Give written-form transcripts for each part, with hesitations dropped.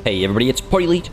Hey everybody, it's PartyElite.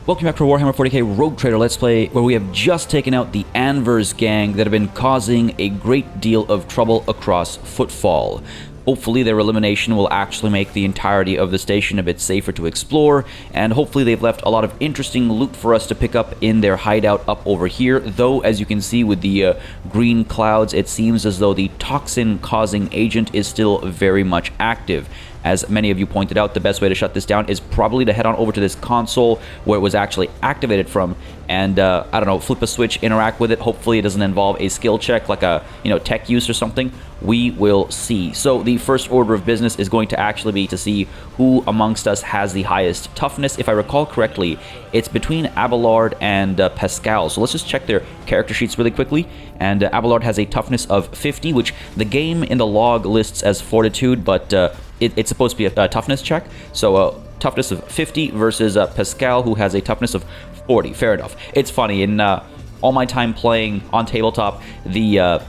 Welcome back to Warhammer 40K Rogue Trader Let's Play, where we have just taken out the Anvers gang that have been causing a great deal of trouble across Footfall. Hopefully their elimination will actually make the entirety of the station a bit safer to explore, and hopefully they've left a lot of interesting loot for us to pick up in their hideout up over here, though as you can see with the green clouds, it seems as though the Toxin causing agent is still very much active. As many of you pointed out, the best way to shut this down is probably to head on over to this console where it was actually activated from and, I don't know, flip a switch, interact with it. Hopefully it doesn't involve a skill check like a, tech use or something. We will see. So the first order of business is going to actually be to see who amongst us has the highest toughness. If I recall correctly, it's between Abelard and Pascal. So let's just check their character sheets really quickly. And Abelard has a toughness of 50, which the game in the log lists as fortitude, but it's supposed to be a toughness check. So toughness of 50 versus Pascal, who has a toughness of 40. Fair enough. It's funny, in all my time playing on tabletop, the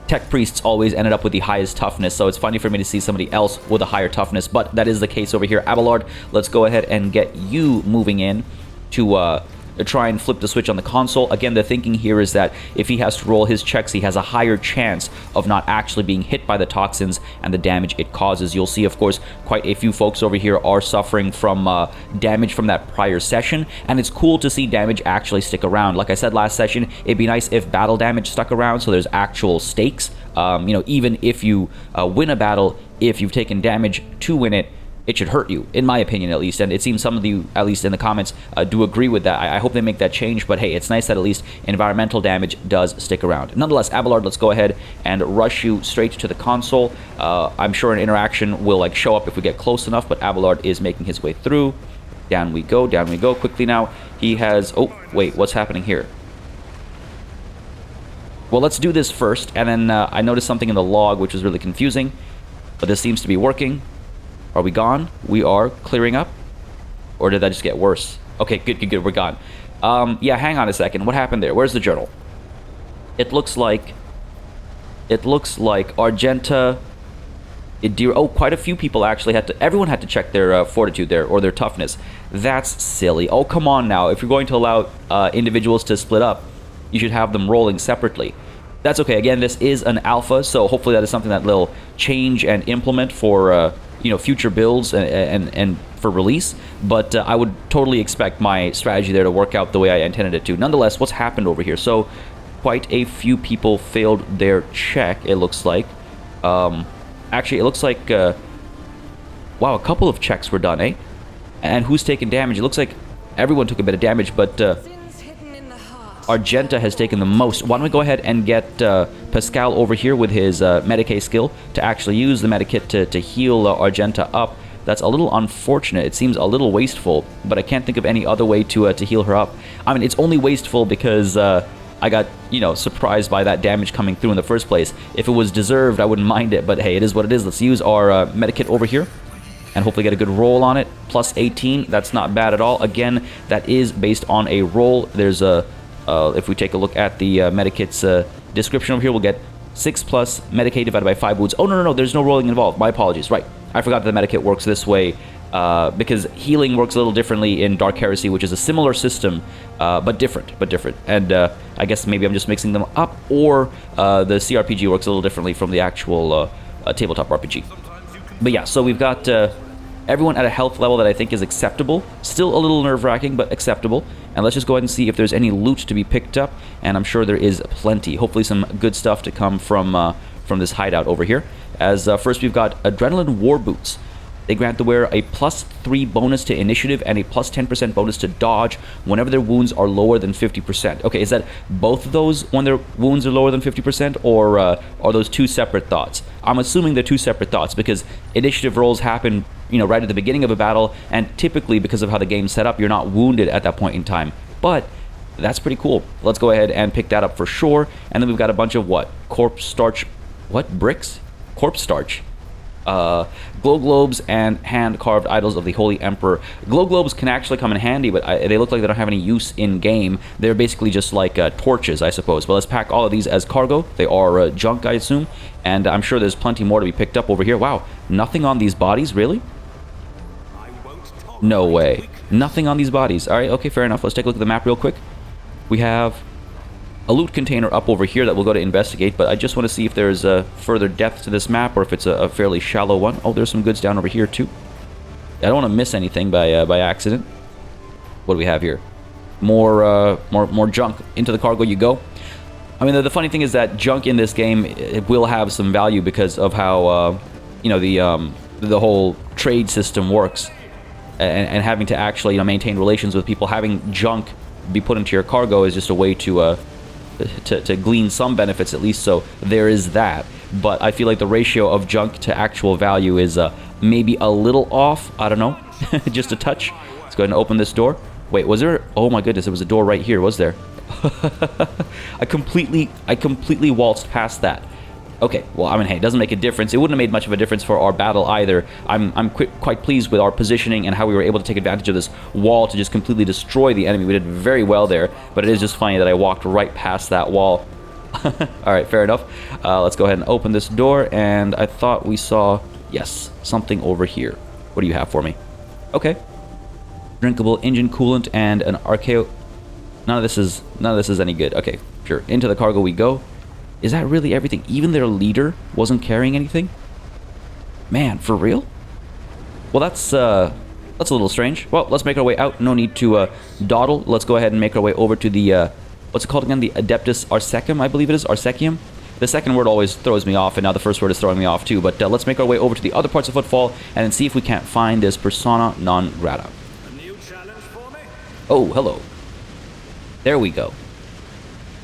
tech priests always ended up with the highest toughness, so it's funny for me to see somebody else with a higher toughness, but that is the case over here. Abelard, let's go ahead and get you moving in to try and flip the switch on the console. Again, the thinking here is that if he has to roll his checks, he has a higher chance of not actually being hit by the toxins and the damage it causes. You'll see, of course, quite a few folks over here are suffering from damage from that prior session, and it's cool to see damage actually stick around. Like I said last session, it'd be nice if battle damage stuck around, so there's actual stakes. Even if you win a battle, if you've taken damage to win it, it should hurt you, in my opinion at least, and it seems some of you, at least in the comments, do agree with that. I hope they make that change, but hey, it's nice that at least environmental damage does stick around. Nonetheless, Abelard, let's go ahead and rush you straight to the console. I'm sure an interaction will show up if we get close enough, but Abelard is making his way through. Down we go quickly now. He has... oh, wait, what's happening here? Well, let's do this first, and then I noticed something in the log which was really confusing, but this seems to be working. Are we gone? We are clearing up? Or did that just get worse? Okay, good, we're gone. Yeah, hang on a second. What happened there? Where's the journal? It looks like Argenta... oh, quite a few people actually had to... everyone had to check their fortitude there, or their toughness. That's silly. Oh, come on now. If you're going to allow individuals to split up, you should have them rolling separately. That's okay. Again, this is an alpha, so hopefully that is something that they'll change and implement for... future builds and for release, but I would totally expect my strategy there to work out the way I intended it to. Nonetheless, what's happened over here? So, quite a few people failed their check, it looks like. Actually, it looks like, wow, a couple of checks were done, eh? And who's taken damage? It looks like everyone took a bit of damage, but Argenta has taken the most. Why don't we go ahead and get Pascal over here with his Medicae skill to actually use the Medikit to heal Argenta up. That's a little unfortunate. It seems a little wasteful, but I can't think of any other way to heal her up. I mean, it's only wasteful because I got, surprised by that damage coming through in the first place. If it was deserved, I wouldn't mind it, but hey, it is what it is. Let's use our Medikit over here and hopefully get a good roll on it. Plus 18, that's not bad at all. Again, that is based on a roll. There's a... if we take a look at the Medikit's description over here, we'll get 6 plus Medicae divided by 5 wounds. Oh, no, there's no rolling involved. My apologies. Right. I forgot that the Medikit works this way because healing works a little differently in Dark Heresy, which is a similar system, but different. And I guess maybe I'm just mixing them up, or the cRPG works a little differently from the actual tabletop RPG. But yeah, so we've got... everyone at a health level that I think is acceptable. Still a little nerve-wracking, but acceptable. And let's just go ahead and see if there's any loot to be picked up. And I'm sure there is plenty. Hopefully some good stuff to come from this hideout over here. As first we've got Adrenaline War Boots. They grant the wearer a +3 bonus to initiative and a +10% bonus to dodge whenever their wounds are lower than 50%. Okay, is that both of those when their wounds are lower than 50%, or are those two separate thoughts? I'm assuming they're two separate thoughts because initiative rolls happen, right at the beginning of a battle, and typically because of how the game's set up, you're not wounded at that point in time. But that's pretty cool. Let's go ahead and pick that up for sure. And then we've got a bunch of what? Corpse starch. What? Bricks? Corpse starch. Glow globes and hand-carved idols of the Holy Emperor. Glow globes can actually come in handy, but they look like they don't have any use in-game. They're basically just like torches, I suppose. But let's pack all of these as cargo. They are junk, I assume. And I'm sure there's plenty more to be picked up over here. Wow, nothing on these bodies, really? No way. Nothing on these bodies. All right, okay, fair enough. Let's take a look at the map real quick. We have a loot container up over here that we'll go to investigate, but I just want to see if there's further depth to this map or if it's a fairly shallow one. Oh, there's some goods down over here too. I don't want to miss anything by accident. What do we have here? More junk. Into the cargo you go. I mean, the funny thing is that junk in this game, it will have some value because of how you know, the whole trade system works, and having to actually, you know, maintain relations with people. Having junk be put into your cargo is just a way to glean some benefits, at least. So there is that. But I feel like the ratio of junk to actual value is maybe a little off. I don't know, just a touch. Let's go ahead and open this door. Wait, was there? Oh my goodness, there was a door right here. Was there? I completely waltzed past that. Okay, well, I mean, hey, it doesn't make a difference. It wouldn't have made much of a difference for our battle either. I'm quite pleased with our positioning and how we were able to take advantage of this wall to just completely destroy the enemy. We did very well there, but it is just funny that I walked right past that wall. Alright, fair enough. Let's go ahead and open this door, and I thought we saw, yes, something over here. What do you have for me? Okay. Drinkable engine coolant and an archaeo... None of this is any good. Okay, sure. Into the cargo we go. Is that really everything? Even their leader wasn't carrying anything? Man, for real? Well, that's a little strange. Well, let's make our way out. No need to dawdle. Let's go ahead and make our way over to the, what's it called again? The Adeptus Arsecum, I believe it is. Arsecium? The second word always throws me off, and now the first word is throwing me off too. But let's make our way over to the other parts of Footfall and then see if we can't find this persona non grata. A new challenge for me? Oh, hello. There we go.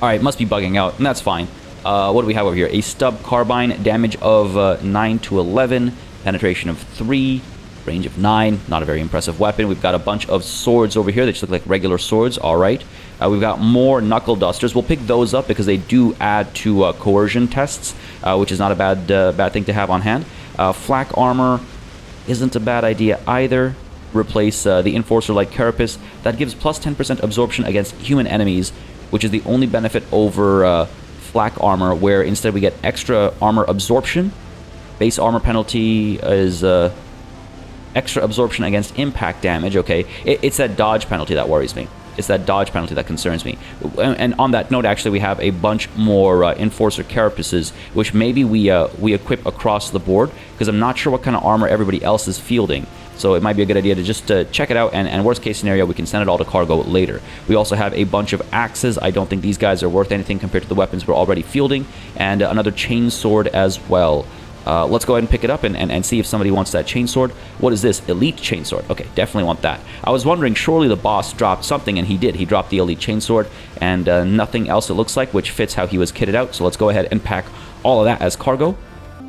Alright, must be bugging out, and that's fine. What do we have over here? A stub carbine, damage of 9 to 11, penetration of 3, range of 9. Not a very impressive weapon. We've got a bunch of swords over here that just look like regular swords. Alright. We've got more knuckle dusters. We'll pick those up because they do add to coercion tests, which is not a bad thing to have on hand. Flak armor isn't a bad idea either. Replace the Enforcer like carapace. That gives plus 10% absorption against human enemies, which is the only benefit over flak armor, where instead we get extra armor absorption. Base armor penalty is extra absorption against impact damage. Okay, it's that dodge penalty that worries me. It's that dodge penalty that concerns me. And on that note, actually, we have a bunch more Enforcer carapaces, which maybe we equip across the board, because I'm not sure what kind of armor everybody else is fielding. So it might be a good idea to just check it out, and worst case scenario, we can send it all to cargo later. We also have a bunch of axes. I don't think these guys are worth anything compared to the weapons we're already fielding, and another chainsword as well. Let's go ahead and pick it up and see if somebody wants that chainsword. What is this? Elite chainsword. Okay, definitely want that. I was wondering, surely the boss dropped something, and he did. He dropped the elite chainsword, and nothing else it looks like, which fits how he was kitted out. So let's go ahead and pack all of that as cargo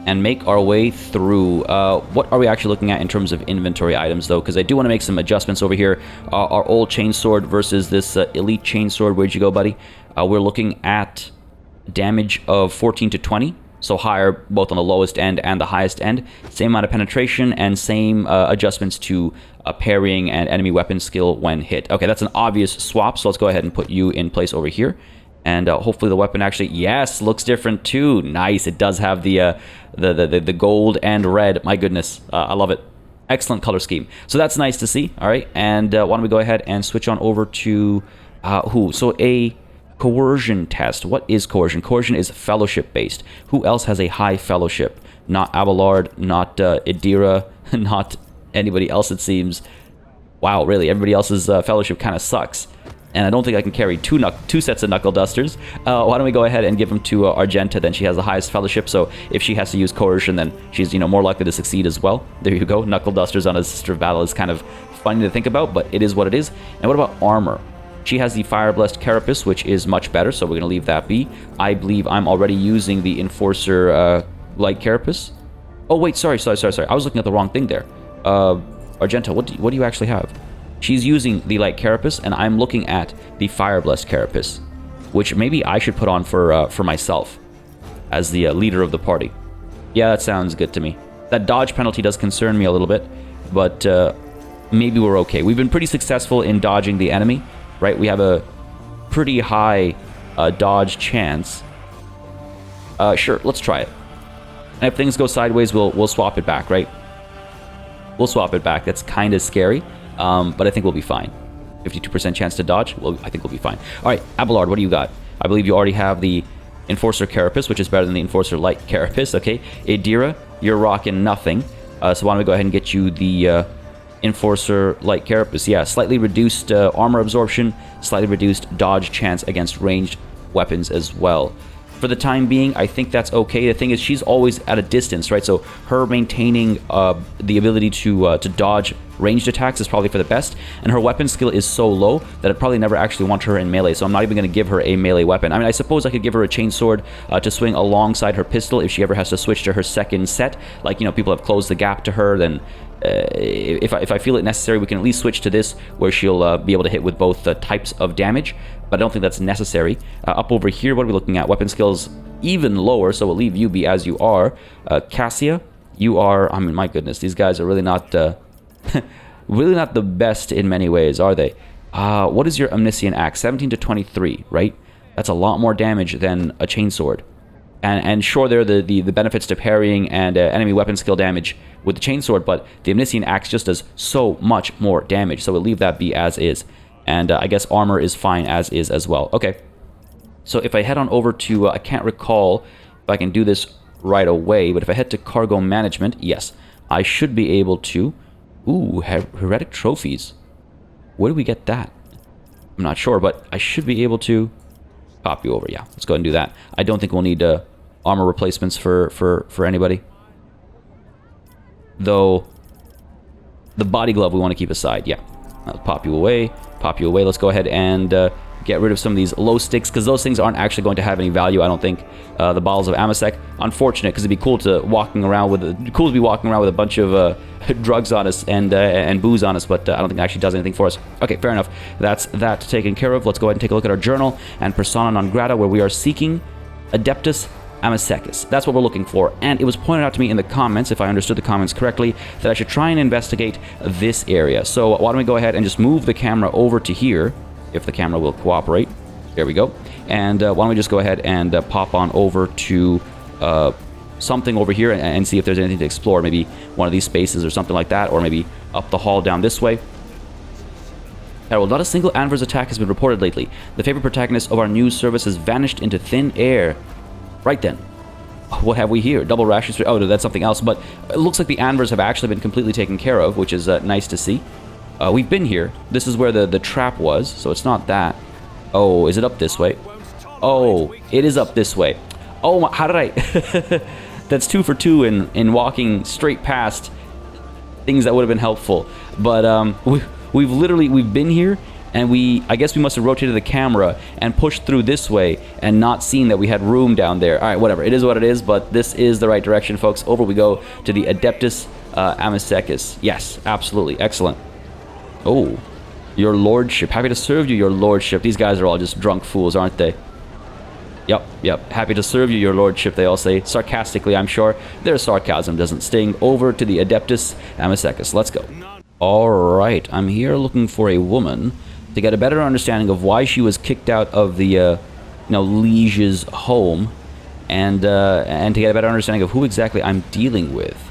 and make our way through. What are we actually looking at in terms of inventory items, though? Because I do want to make some adjustments over here. Our old chainsword versus this elite chainsword. Where'd you go, buddy? We're looking at damage of 14 to 20. So higher both on the lowest end and the highest end. Same amount of penetration and same adjustments to parrying and enemy weapon skill when hit. Okay, that's an obvious swap, so let's go ahead and put you in place over here. And hopefully the weapon actually, yes, looks different too. Nice, it does have the gold and red. My goodness, I love it. Excellent color scheme. So that's nice to see, all right? And why don't we go ahead and switch on over to who? So a coercion test. What is coercion? Coercion is fellowship based. Who else has a high fellowship? Not Abelard, not Idira, not anybody else, it seems. Wow, really, everybody else's fellowship kind of sucks. And I don't think I can carry two sets of knuckle dusters. Why don't we go ahead and give them to Argenta? Then she has the highest fellowship, so if she has to use coercion, then she's, you know, more likely to succeed as well. There you go. Knuckle dusters on a sister of battle is kind of funny to think about, but it is what it is. And what about armor? She has the Fire Blessed Carapace, which is much better, so we're going to leave that be. I believe I'm already using the Enforcer Light Carapace. Oh, wait, sorry. I was looking at the wrong thing there. Argenta, what do you actually have? She's using the Light Carapace, and I'm looking at the Fire Blessed Carapace, which maybe I should put on for myself as the leader of the party. Yeah, that sounds good to me. That dodge penalty does concern me a little bit, but maybe we're okay. We've been pretty successful in dodging the enemy. Right, we have a pretty high dodge chance. Sure, let's try it. And if things go sideways, we'll swap it back, right? We'll swap it back. That's kind of scary. But I think we'll be fine. 52% chance to dodge. Well, I think we'll be fine. All right, Abelard, what do you got? I believe you already have the Enforcer Carapace, which is better than the Enforcer Light Carapace. Okay, Adira, you're rocking nothing. So why don't we go ahead and get you the Enforcer Light Carapace? Yeah, slightly reduced armor absorption, slightly reduced dodge chance against ranged weapons as well. For the time being, I think that's okay. The thing is, she's always at a distance, right? So her maintaining the ability to dodge ranged attacks is probably for the best, and her weapon skill is so low that I'd probably never actually want her in melee, so I'm not even going to give her a melee weapon. I mean, I suppose I could give her a chainsword to swing alongside her pistol if she ever has to switch to her second set. Like, you know, people have closed the gap to her, then if I feel it necessary, we can at least switch to this, where she'll be able to hit with both types of damage, but I don't think that's necessary. Up over here, what are we looking at? Weapon skills even lower, so we'll leave you be as you are. Cassia, you are, I mean, my goodness, these guys are really not... really not the best in many ways, are they? What is your Omniscient Axe? 17 to 23, right? That's a lot more damage than a chainsword. And sure, there are the benefits to parrying and enemy weapon skill damage with the chainsword, but the Omniscient Axe just does so much more damage, so we'll leave that be as is. And I guess armor is fine as is as well. Okay. So if I head on over to, I can't recall if I can do this right away, but if I head to cargo management, yes, I should be able to. Ooh, heretic trophies. Where do we get that? I'm not sure, but I should be able to pop you over. Yeah, let's go ahead and do that. I don't think we'll need armor replacements for anybody. Though, the body glove we want to keep aside. Yeah, I'll pop you away. Pop you away. Let's go ahead and get rid of some of these low sticks, because those things aren't actually going to have any value, I don't think. The bottles of Amasec, unfortunate, because it'd be cool to be walking around with a bunch of drugs on us and booze on us, but I don't think it actually does anything for us. Okay, fair enough. That's that taken care of. Let's go ahead and take a look at our journal and persona non grata, where we are seeking Adeptus Amasecus. That's what we're looking for, and it was pointed out to me in the comments, if I understood the comments correctly, that I should try and investigate this area. So why don't we go ahead and just move the camera over to here, if the camera will cooperate. There we go. And why don't we just go ahead and pop on over to something over here and see if there's anything to explore. Maybe one of these spaces or something like that, or maybe up the hall down this way. Well, not a single Anver's attack has been reported lately. The favorite protagonist of our news service has vanished into thin air. Right then. What have we here? Double rations. Oh, no, that's something else. But it looks like the Anvers have actually been completely taken care of, which is nice to see. We've been here. This is where the trap was, so it's not that. Oh, is it up this way? Oh, it is up this way. Oh, my, how did I... That's 2 for 2 in walking straight past things that would have been helpful. But we've been here, and I guess we must have rotated the camera and pushed through this way and not seen that we had room down there. All right, whatever. It is what it is, but this is the right direction, folks. Over we go to the Adeptus Amasecus. Yes, absolutely. Excellent. Oh, your lordship. Happy to serve you, your lordship. These guys are all just drunk fools, aren't they? Yep. Happy to serve you, your lordship, they all say. Sarcastically, I'm sure. Their sarcasm doesn't sting. Over to the Adeptus Amasecus. Let's go. Alright, I'm here looking for a woman to get a better understanding of why she was kicked out of the, liege's home, and to get a better understanding of who exactly I'm dealing with.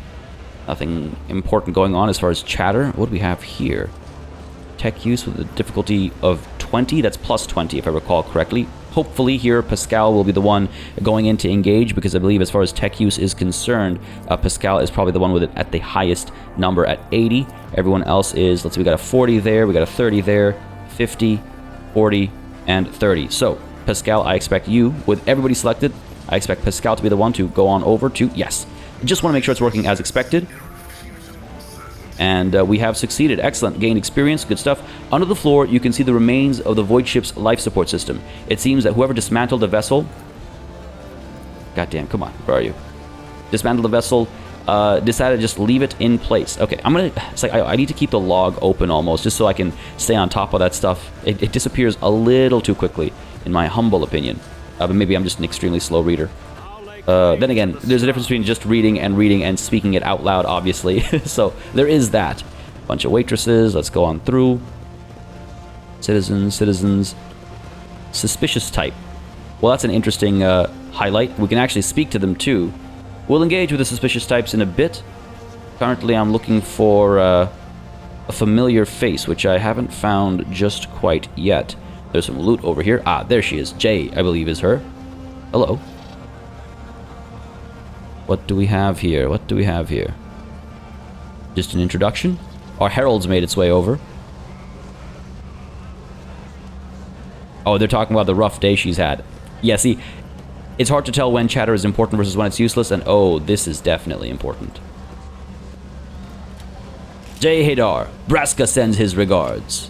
Nothing important going on as far as chatter. What do we have here? Tech use with a difficulty of 20. That's plus 20, if I recall correctly. Hopefully here Pascal will be the one going in to engage, because I believe as far as tech use is concerned, Pascal is probably the one with it at the highest number at 80. Everyone else is, let's see, we got a 40 there, we got a 30 there, 50, 40, and 30. So, Pascal, I expect you, with everybody selected, I expect Pascal to be the one to go on over to, yes. Just want to make sure it's working as expected. And we have succeeded. Excellent. Gained experience. Good stuff. Under the floor, you can see the remains of the Void Ship's life support system. It seems that whoever dismantled the vessel... Goddamn, come on. Where are you? Dismantled the vessel, decided to just leave it in place. Okay, I'm gonna... It's like I need to keep the log open almost, just so I can stay on top of that stuff. It disappears a little too quickly, in my humble opinion. But maybe I'm just an extremely slow reader. Then again, there's a difference between just reading and speaking it out loud, obviously. So there is that. Bunch of waitresses. Let's go on through. Citizens. Suspicious type. Well, that's an interesting highlight. We can actually speak to them too. We'll engage with the suspicious types in a bit. Currently, I'm looking for a familiar face, which I haven't found just quite yet. There's some loot over here. Ah, there she is. Jay, I believe, is her. Hello. What do we have here? What do we have here? Just an introduction? Our herald's made its way over. Oh, they're talking about the rough day she's had. Yeah, see, it's hard to tell when chatter is important versus when it's useless, and oh, this is definitely important. Jay Hadar, Braska sends his regards.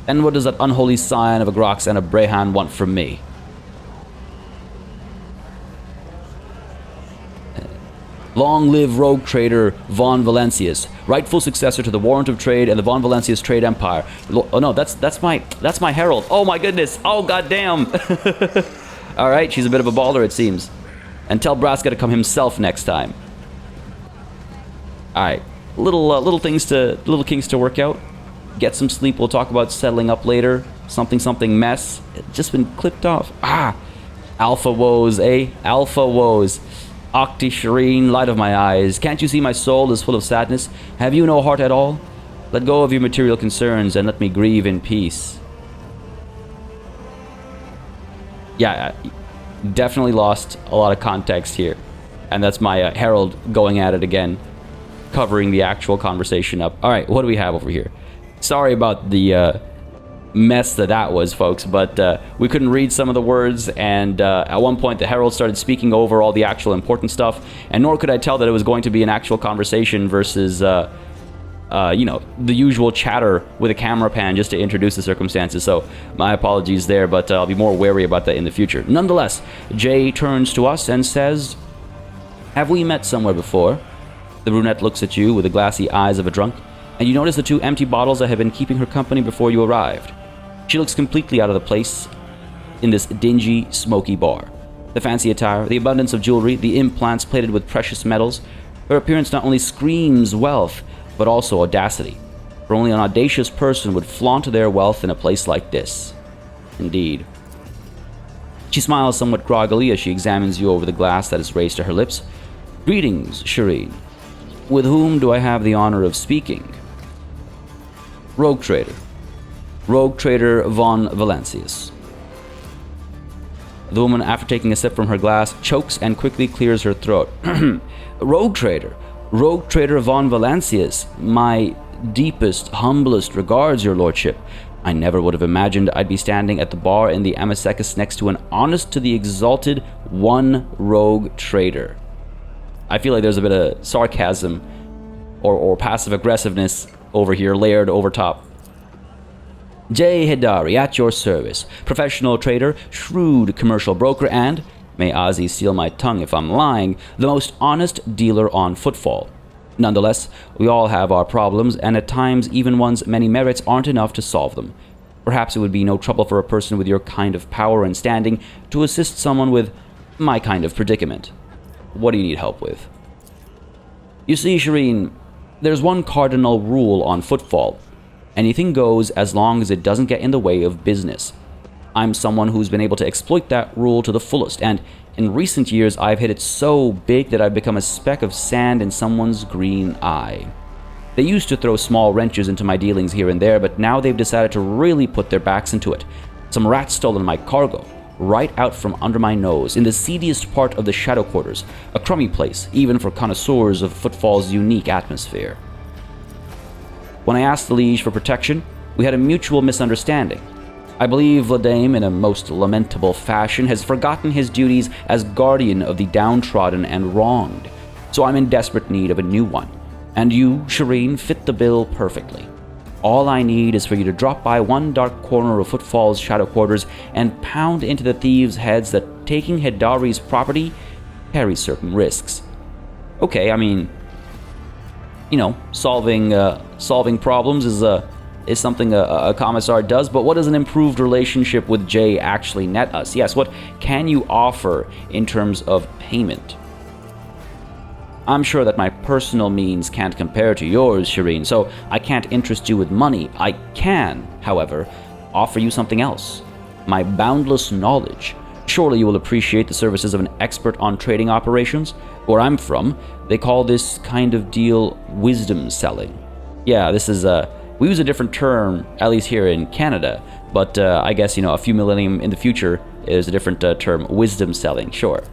And what does that unholy scion of a Grox and a Brehan want from me? Long live rogue trader Von Valencius, rightful successor to the Warrant of Trade and the Von Valencius Trade Empire. Oh no, that's my herald. Oh my goodness. Oh goddamn. All right, she's a bit of a baller, it seems. And tell Braska to come himself next time. All right, little kinks to work out. Get some sleep. We'll talk about settling up later. Something mess. It's just been clipped off. Ah, alpha woes, eh? Alpha woes. Octi Shireen, light of my eyes, can't you see my soul is full of sadness? Have you no heart at all? Let go of your material concerns and let me grieve in peace. Yeah, definitely lost a lot of context here. And that's my herald going at it again, covering the actual conversation up. All right, what do we have over here? Sorry about the mess that was, folks, but we couldn't read some of the words, and at one point the herald started speaking over all the actual important stuff, and nor could I tell that it was going to be an actual conversation versus you know, the usual chatter with a camera pan just to introduce the circumstances. So my apologies there, but I'll be more wary about that in the future. Nonetheless, Jay turns to us and says, "Have we met somewhere before?" The brunette looks at you with the glassy eyes of a drunk, and you notice the 2 empty bottles that have been keeping her company before you arrived. She looks completely out of the place in this dingy, smoky bar. The fancy attire, the abundance of jewelry, the implants plated with precious metals. Her appearance not only screams wealth, but also audacity. For only an audacious person would flaunt their wealth in a place like this. Indeed. She smiles somewhat groggily as she examines you over the glass that is raised to her lips. "Greetings, Shireen. With whom do I have the honor of speaking?" "Rogue trader. Rogue trader Von Valencius." The woman, after taking a sip from her glass, chokes and quickly clears her throat. Rogue trader Von Valencius. My deepest, humblest regards, your lordship. I never would have imagined I'd be standing at the bar in the Amasekis next to an honest to the exalted one rogue trader. I feel like there's a bit of sarcasm or passive aggressiveness over here, layered over top. Jay Hidari, at your service. Professional trader, shrewd commercial broker, and, may Ozzy steal my tongue if I'm lying, the most honest dealer on footfall. Nonetheless, we all have our problems, and at times even one's many merits aren't enough to solve them. Perhaps it would be no trouble for a person with your kind of power and standing to assist someone with my kind of predicament. What do you need help with? You see, Shireen, there's one cardinal rule on footfall. Anything goes as long as it doesn't get in the way of business. I'm someone who's been able to exploit that rule to the fullest, and in recent years I've hit it so big that I've become a speck of sand in someone's green eye. They used to throw small wrenches into my dealings here and there, but now they've decided to really put their backs into it. Some rat stolen my cargo, right out from under my nose, in the seediest part of the Shadow Quarters, a crummy place, even for connoisseurs of footfall's unique atmosphere. When I asked the liege for protection, we had a mutual misunderstanding. I believe Vladame, in a most lamentable fashion, has forgotten his duties as guardian of the downtrodden and wronged, so I'm in desperate need of a new one, and you, Shireen, fit the bill perfectly. All I need is for you to drop by one dark corner of Footfall's Shadow Quarters and pound into the thieves' heads that taking Hidari's property carries certain risks. Okay, I mean, you know, solving problems is something a commissar does, but what does an improved relationship with Jay actually net us? Yes, what can you offer in terms of payment? I'm sure that my personal means can't compare to yours, Shireen, so I can't interest you with money. I can, however, offer you something else. My boundless knowledge. Surely you will appreciate the services of an expert on trading operations. Where I'm from, they call this kind of deal wisdom selling. Yeah, this is, we use a different term, at least here in Canada, but I guess, you know, a few millennium in the future is a different term, wisdom selling, sure.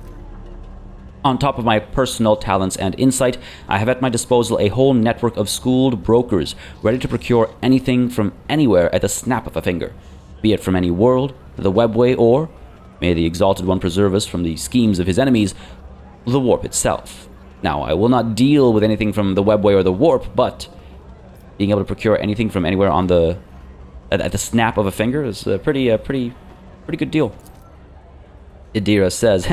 On top of my personal talents and insight, I have at my disposal a whole network of schooled brokers ready to procure anything from anywhere at the snap of a finger, be it from any world, the webway, or, may the Exalted One preserve us from the schemes of his enemies, the warp itself. Now, I will not deal with anything from the webway or the warp, but being able to procure anything from anywhere on the at the snap of a finger is a pretty good deal. Idira says,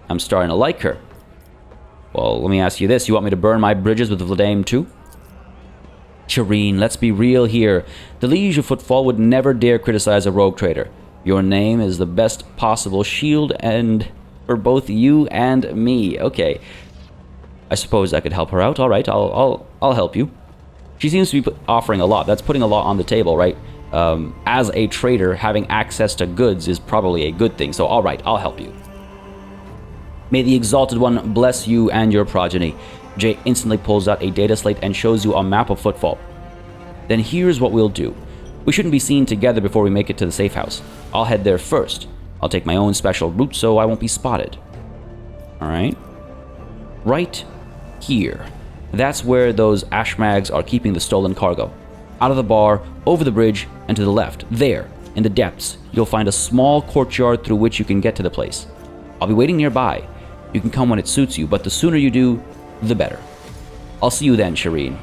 I'm starting to like her. Well, let me ask you this. You want me to burn my bridges with Vladame too? Shireen, let's be real here. The Liege of Footfall would never dare criticize a rogue trader. Your name is the best possible shield and for both you and me. Okay. I suppose I could help her out. All right, I'll help you. She seems to be offering a lot. That's putting a lot on the table, right? As a trader, having access to goods is probably a good thing. So, all right, I'll help you. May the Exalted One bless you and your progeny. Jay instantly pulls out a data slate and shows you a map of Footfall. Then here's what we'll do. We shouldn't be seen together before we make it to the safe house. I'll head there first. I'll take my own special route so I won't be spotted. All right. Right here. That's where those ashmags are keeping the stolen cargo. Out of the bar, over the bridge, and to the left. There, in the depths, you'll find a small courtyard through which you can get to the place. I'll be waiting nearby. You can come when it suits you, but the sooner you do, the better. I'll see you then, Shireen.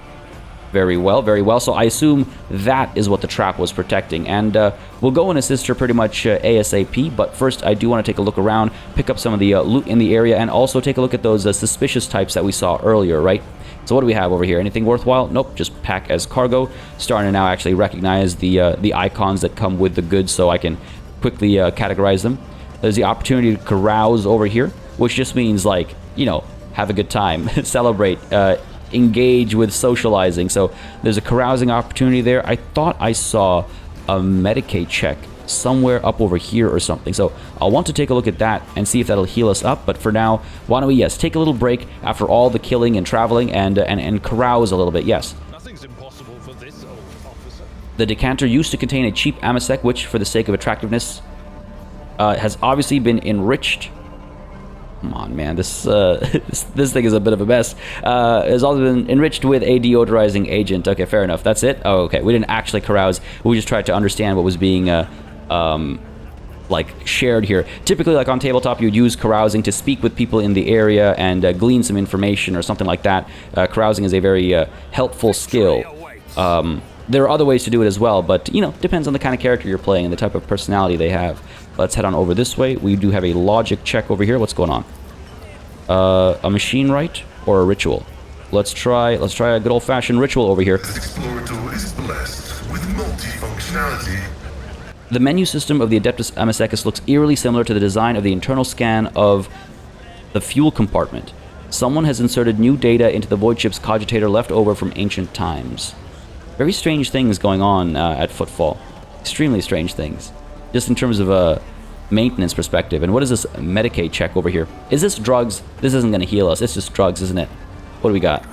Very well, very well. So I assume that is what the trap was protecting. And we'll go and assist her pretty much ASAP. But first, I do want to take a look around, pick up some of the loot in the area, and also take a look at those suspicious types that we saw earlier, right? So what do we have over here? Anything worthwhile? Nope, just pack as cargo. Starting to now actually recognize the icons that come with the goods so I can quickly categorize them. There's the opportunity to carouse over here, which just means, like, you know, have a good time, celebrate, engage with socializing. So there's a carousing opportunity there. I thought I saw a Medicaid check somewhere up over here or something. So I'll want to take a look at that and see if that'll heal us up. But for now, why don't we, yes, take a little break after all the killing and traveling and carouse a little bit, yes. Nothing's impossible for this old officer. The decanter used to contain a cheap amasec, which, for the sake of attractiveness, has obviously been enriched. Come on, man, this thing is a bit of a mess. Has also been enriched with a deodorizing agent. Okay, fair enough. That's it? Oh, okay. We didn't actually carouse. We just tried to understand what was being, like, shared here. Typically, like on tabletop, you'd use carousing to speak with people in the area and glean some information or something like that. Carousing is a very helpful skill. There are other ways to do it as well, but, you know, depends on the kind of character you're playing and the type of personality they have. Let's head on over this way. We do have a logic check over here. What's going on? A machine right or a ritual? Let's try a good old-fashioned ritual over here. This explorer tool is blessed with multifunctionality. The menu system of the Adeptus Amazecus looks eerily similar to the design of the internal scan of the fuel compartment. Someone has inserted new data into the void ship's cogitator left over from ancient times. Very strange things going on at Footfall. Extremely strange things. Just in terms of a maintenance perspective. And what is this Medicaid check over here? Is this drugs? This isn't going to heal us. It's just drugs, isn't it? What do we got?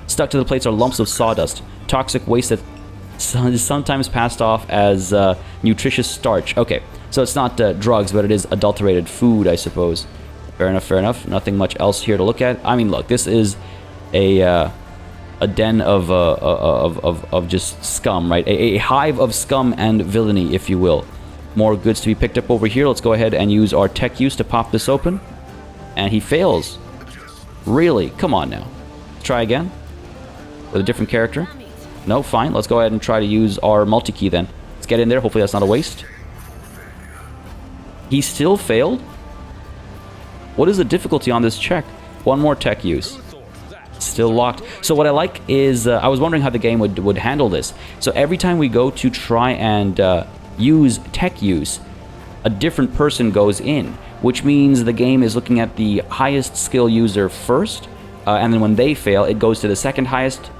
Stuck to the plates are lumps of sawdust. Toxic waste that is sometimes passed off as nutritious starch. Okay, so it's not drugs, but it is adulterated food, I suppose. Fair enough, fair enough. Nothing much else here to look at. I mean, look, this is a den of just scum, right? A hive of scum and villainy, if you will. More goods to be picked up over here. Let's go ahead and use our tech use to pop this open. And he fails. Really? Come on now. Let's try again. With a different character. No, fine. Let's go ahead and try to use our multi-key then. Let's get in there. Hopefully that's not a waste. He still failed? What is the difficulty on this check? One more tech use. Still locked. So what I like is, I was wondering how the game would handle this. So every time we go to try and use tech use, a different person goes in, which means the game is looking at the highest skill user first, and then when they fail, it goes to the second highest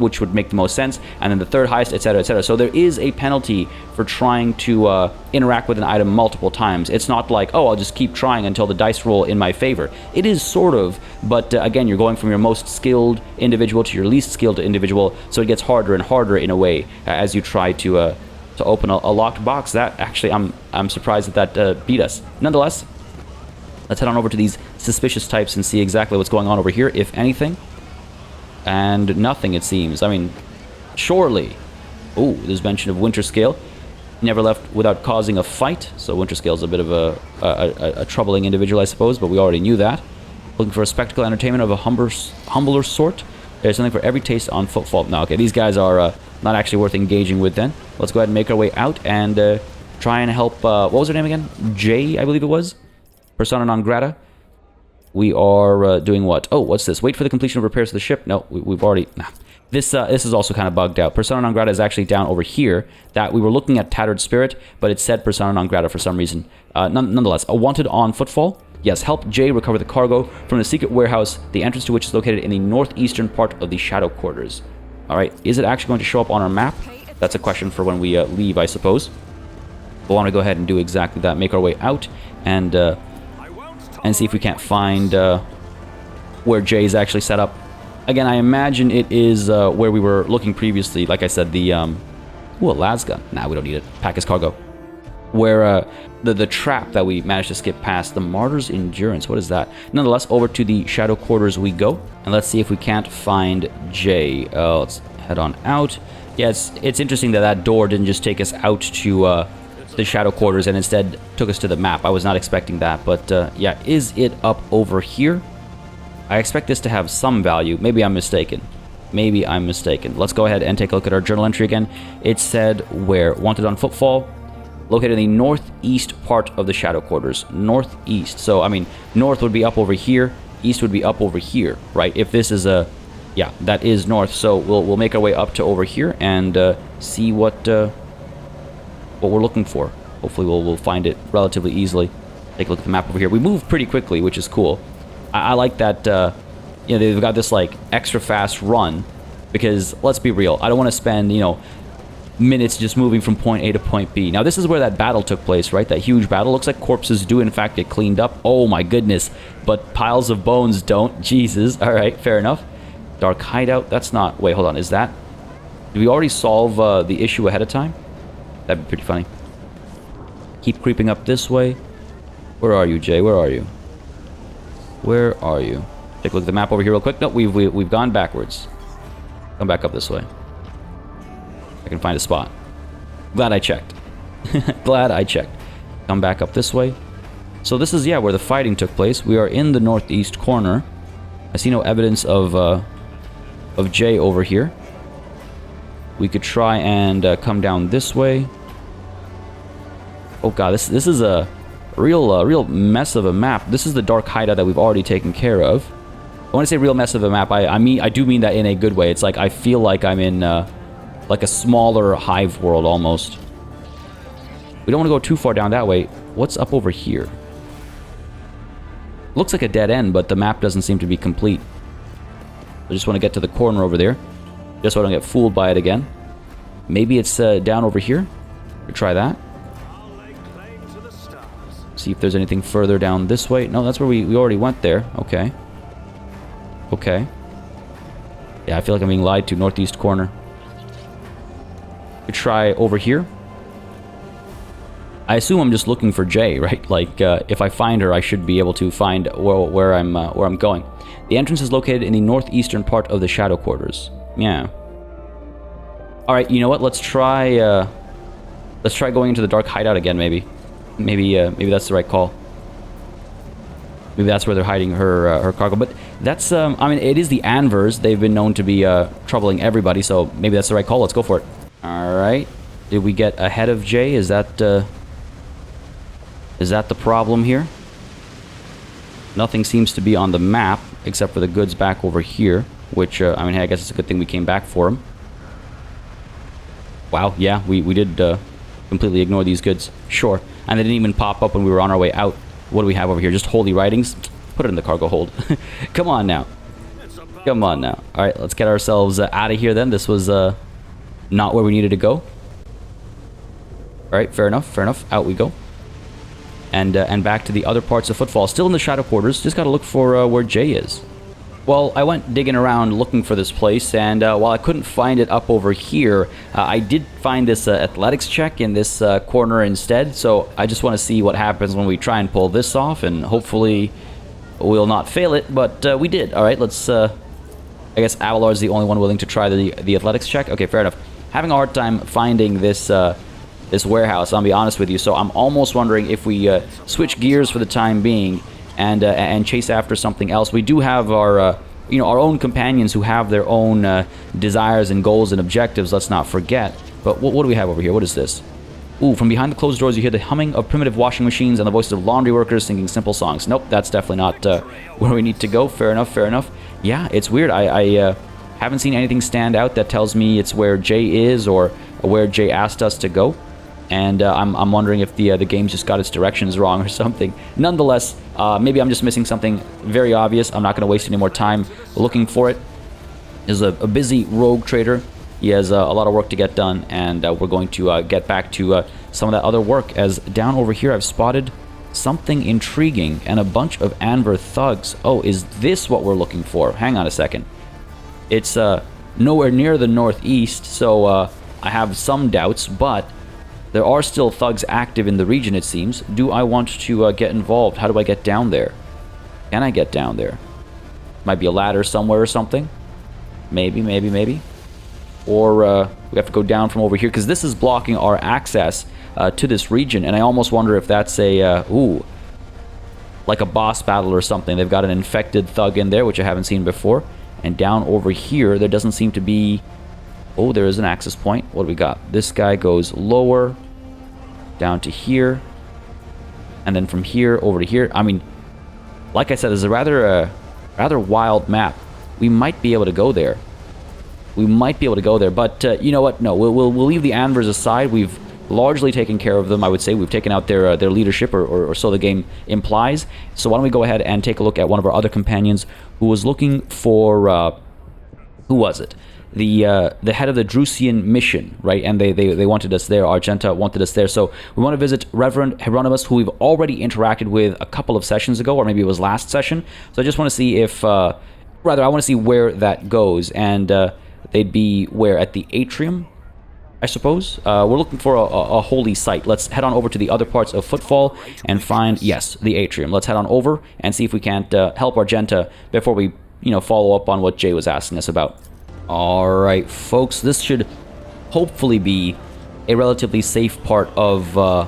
which would make the most sense, and then the third highest, etc., etc. So there is a penalty for trying to interact with an item multiple times. It's not like, oh, I'll just keep trying until the dice roll in my favor. It is sort of, but again, you're going from your most skilled individual to your least skilled individual, so it gets harder and harder in a way as you try to open a locked box. That actually, I'm surprised that beat us. Nonetheless, let's head on over to these suspicious types and see exactly what's going on over here, if anything. And nothing, it seems. I mean, surely. Ooh, there's mention of Winter Scale. Never left without causing a fight. So Winter Scale's a bit of a troubling individual, I suppose, but we already knew that. Looking for a spectacle entertainment of a humbler sort. There's something for every taste on footfall. No, okay, these guys are not actually worth engaging with then. Let's go ahead and make our way out and try and help... what was her name again? Jay, I believe it was? Persona non grata. We are doing what? Oh, what's this? Wait for the completion of repairs to the ship. No, we've already... Nah. This is also kind of bugged out. Persona non grata is actually down over here. That we were looking at Tattered Spirit, but it said Persona non grata for some reason. Nonetheless, a wanted on footfall. Yes, help Jay recover the cargo from the secret warehouse, the entrance to which is located in the northeastern part of the Shadow Quarters. Alright, is it actually going to show up on our map? That's a question for when we leave, I suppose. We'll want to go ahead and do exactly that. Make our way out and see if we can't find where Jay's actually set up. Again, I imagine it is where we were looking previously. Like I said, the... ooh, a las gun. Nah, we don't need it. Pack his cargo. Where the trap that we managed to skip past. The Martyr's Endurance. What is that? Nonetheless, over to the Shadow Quarters we go. And let's see if we can't find Jay. Let's head on out. Yeah, it's interesting that door didn't just take us out to... the Shadow Quarters and instead took us to the map. I was not expecting that, but yeah, is it up over here? I expect this to have some value. Maybe I'm mistaken. Maybe I'm mistaken. Let's go ahead and take a look at our journal entry again. It said where? Wanted on footfall. Located in the northeast part of the Shadow Quarters. Northeast. So, I mean, north would be up over here. East would be up over here, right? If this is a... Yeah, that is north. So we'll make our way up to over here and see what we're looking for. Hopefully we'll find it relatively easily. Take a look at the map over here. We move pretty quickly, which is cool. I like that, you know, they've got this, like, extra fast run. Because, let's be real, I don't want to spend, you know, minutes just moving from point A to point B. Now, this is where that battle took place, right? That huge battle. Looks like corpses do, in fact, get cleaned up. Oh, my goodness. But piles of bones don't. Jesus. All right, fair enough. Dark hideout. That's not... Wait, hold on. Is that... Did we already solve the issue ahead of time? That'd be pretty funny. Keep creeping up this way. Where are you, Jay? Where are you? Where are you? Take a look at the map over here real quick. No, we've gone backwards. Come back up this way. I can find a spot. Glad I checked. Glad I checked. Come back up this way. So this is, yeah, where the fighting took place. We are in the northeast corner. I see no evidence of Jay over here. We could try and come down this way. Oh god, this is a real mess of a map. This is the dark hideout that we've already taken care of. When I say real mess of a map, I do mean that in a good way. It's like I feel like I'm in like a smaller hive world almost. We don't want to go too far down that way. What's up over here? Looks like a dead end, but the map doesn't seem to be complete. I just want to get to the corner over there, just so I don't get fooled by it again. Maybe it's down over here. We'll try that. See if there's anything further down this way. No, that's where we already went there. Okay. Okay. Yeah, I feel like I'm being lied to. Northeast corner. We try over here. I assume I'm just looking for Jay, right? Like, if I find her, I should be able to find where I'm going. The entrance is located in the northeastern part of the Shadow Quarters. Yeah. All right, you know what? Let's try going into the dark hideout again, maybe. Maybe that's the right call. Maybe that's where they're hiding her cargo. But that's, I mean, it is the Anvers. They've been known to be troubling everybody, so maybe that's the right call. Let's go for it. All right. Did we get ahead of Jay? Is that the problem here? Nothing seems to be on the map except for the goods back over here, which, I mean, hey, I guess it's a good thing we came back for them. Wow, yeah, we did completely ignore these goods. Sure. And they didn't even pop up when we were on our way out. What do we have over here? Just holy writings? Put it in the cargo hold. Come on now. Come on now. Alright, let's get ourselves out of here then. This was not where we needed to go. Alright, fair enough, fair enough. Out we go. And back to the other parts of Footfall. Still in the Shadow Quarters. Just gotta look for where Jay is. Well, I went digging around looking for this place, and while I couldn't find it up over here, I did find this athletics check in this corner instead, so I just want to see what happens when we try and pull this off, and hopefully we'll not fail it, but we did. Alright, let's, I guess Avalar's the only one willing to try the athletics check. Okay, fair enough. Having a hard time finding this, this warehouse, I'll be honest with you, so I'm almost wondering if we switch gears for the time being, and chase after something else. We do have our, you know, our own companions who have their own desires and goals and objectives, let's not forget. But what do we have over here? What is this? Ooh, from behind the closed doors you hear the humming of primitive washing machines and the voices of laundry workers singing simple songs. Nope, that's definitely not where we need to go. Fair enough, fair enough. Yeah, it's weird. I haven't seen anything stand out that tells me it's where Jay is or where Jay asked us to go. And I'm wondering if the game's just got its directions wrong or something. Nonetheless, maybe I'm just missing something very obvious. I'm not going to waste any more time looking for it. There's a busy rogue trader. He has a lot of work to get done, and we're going to get back to some of that other work. As down over here, I've spotted something intriguing and a bunch of Anver thugs. Oh, is this what we're looking for? Hang on a second. It's nowhere near the northeast, so I have some doubts, but there are still thugs active in the region, it seems. Do I want to get involved? How do I get down there? Can I get down there? Might be a ladder somewhere or something. Maybe, maybe, maybe. Or we have to go down from over here, because this is blocking our access to this region. And I almost wonder if that's a, ooh, like a boss battle or something. They've got an infected thug in there, which I haven't seen before. And down over here, there doesn't seem to be... Oh, there is an access point. What do we got? This guy goes lower, down to here, and then from here over to here. I mean, like I said, it's a rather wild map. We might be able to go there. We might be able to go there, but you know what? No, we'll leave the Anvers aside. We've largely taken care of them, I would say. We've taken out their leadership, or so the game implies. So why don't we go ahead and take a look at one of our other companions who was looking for... who was it? The head of the Drusian mission, right? And they wanted us there. Argenta wanted us there. So we want to visit Reverend Hieronymus, who we've already interacted with a couple of sessions ago, or maybe it was last session. So I just want to see if... rather, I want to see where that goes. And they'd be where? At the atrium, I suppose? We're looking for a holy site. Let's head on over to the other parts of Footfall and find, yes, the atrium. Let's head on over and see if we can't help Argenta before we, you know, follow up on what Jay was asking us about. Alright, folks, this should hopefully be a relatively safe part of the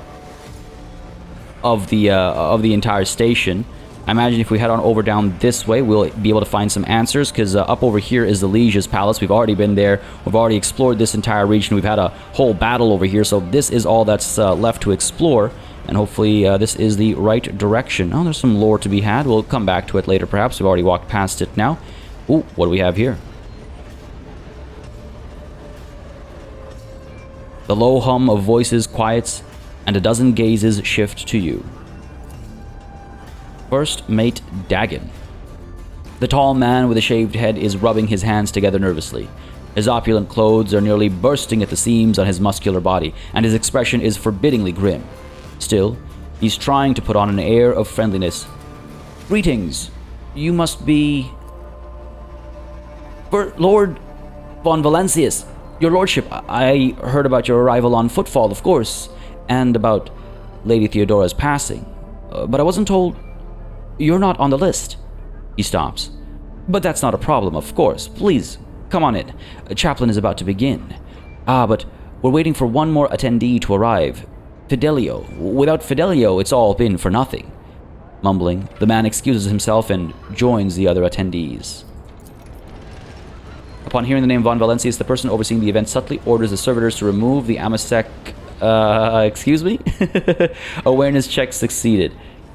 entire station. I imagine if we head on over down this way, we'll be able to find some answers, because up over here is the Liege's Palace. We've already been there. We've already explored this entire region. We've had a whole battle over here, so this is all that's left to explore, and hopefully this is the right direction. Oh, there's some lore to be had. We'll come back to it later, perhaps. We've already walked past it now. Ooh, what do we have here? The low hum of voices quiets, and a dozen gazes shift to you. First Mate Dagon. The tall man with a shaved head is rubbing his hands together nervously. His opulent clothes are nearly bursting at the seams on his muscular body, and his expression is forbiddingly grim. Still, he's trying to put on an air of friendliness. Greetings. You must be... Lord von Valencius. Your lordship, I heard about your arrival on Footfall, of course, and about Lady Theodora's passing. But I wasn't told... You're not on the list. He stops. But that's not a problem, of course. Please, come on in. Chaplain is about to begin. Ah, but we're waiting for one more attendee to arrive. Fidelio. Without Fidelio, it's all been for nothing. Mumbling, the man excuses himself and joins the other attendees. Upon hearing the name Von Valencius, the person overseeing the event subtly orders the servitors to remove the Amasek... excuse me? Awareness check succeeded.